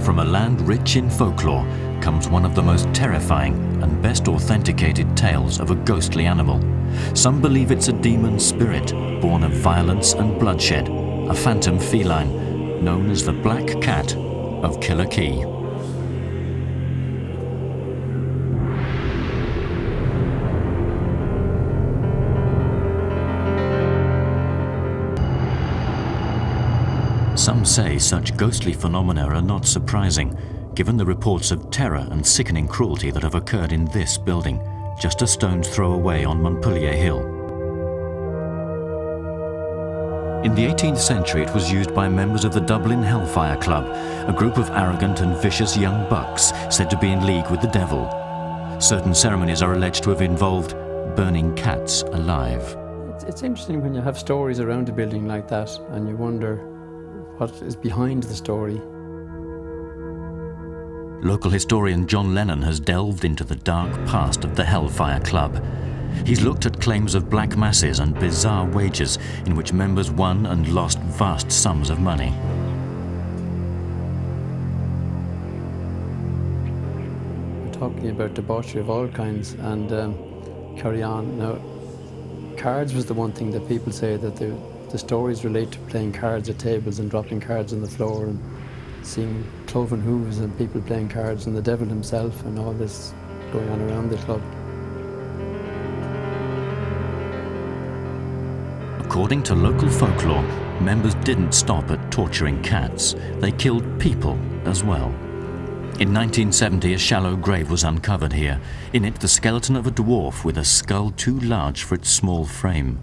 From a land rich in folklore comes one of the most terrifying and best authenticated tales of a ghostly animal. Some believe it's a demon spirit born of violence and bloodshed, a phantom feline known as the Black Cat of Killakee. Some say such ghostly phenomena are not surprising, given the reports of terror and sickening cruelty that have occurred in this building, just a stone's throw away on Montpellier Hill. In the 18th century, it was used by members of the Dublin Hellfire Club, a group of arrogant and vicious young bucks said to be in league with the devil. Certain ceremonies are alleged to have involved burning cats alive. It's interesting when you have stories around a building like that and you wonder what is behind the story. Local historian John Lennon has delved into the dark past of the Hellfire Club. He's looked at claims of black masses and bizarre wagers in which members won and lost vast sums of money. We're talking about debauchery of all kinds and carry on. Now, cards was the one thing that people say that the stories relate to playing cards at tables and dropping cards on the floor and seeing cloven hooves and people playing cards and the devil himself and all this going on around the club. According to local folklore, members didn't stop at torturing cats. They killed people as well. In 1970, a shallow grave was uncovered here. In it, the skeleton of a dwarf with a skull too large for its small frame.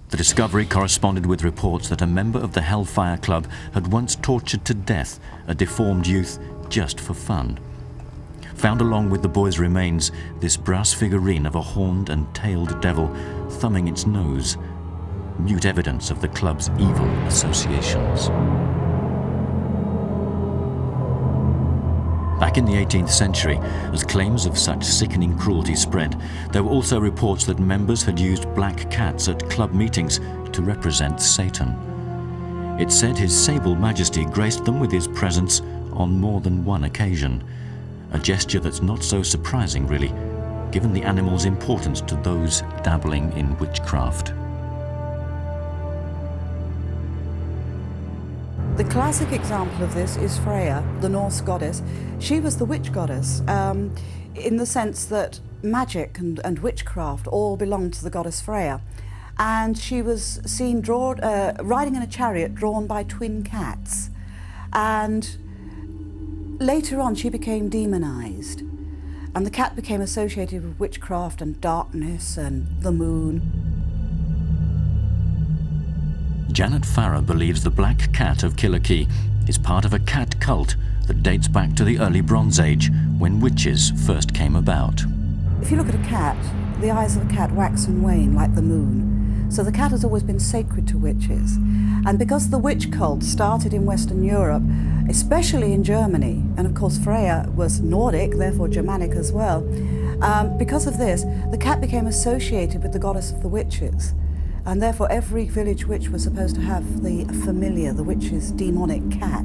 The discovery corresponded with reports that a member of the Hellfire Club had once tortured to death a deformed youth just for fun. Found along with the boy's remains, this brass figurine of a horned and tailed devil thumbing its nose, mute evidence of the club's evil associations. Back in the 18th century, as claims of such sickening cruelty spread, there were also reports that members had used black cats at club meetings to represent Satan. It said His Sable Majesty graced them with his presence on more than one occasion, a gesture that's not so surprising really, given the animal's importance to those dabbling in witchcraft. The classic example of this is Freya, the Norse goddess. She was the witch goddess in the sense that magic and witchcraft all belonged to the goddess Freya. And she was seen riding in a chariot drawn by twin cats. And later on she became demonized. And the cat became associated with witchcraft and darkness and the moon. Janet Farrer believes the Black Cat of Killakee is part of a cat cult that dates back to the early Bronze Age, when witches first came about. If you look at a cat, the eyes of a cat wax and wane like the moon. So the cat has always been sacred to witches. And because the witch cult started in Western Europe, especially in Germany, and of course Freya was Nordic, therefore Germanic as well, because of this, the cat became associated with the goddess of the witches. And therefore every village witch was supposed to have the familiar, the witch's demonic cat.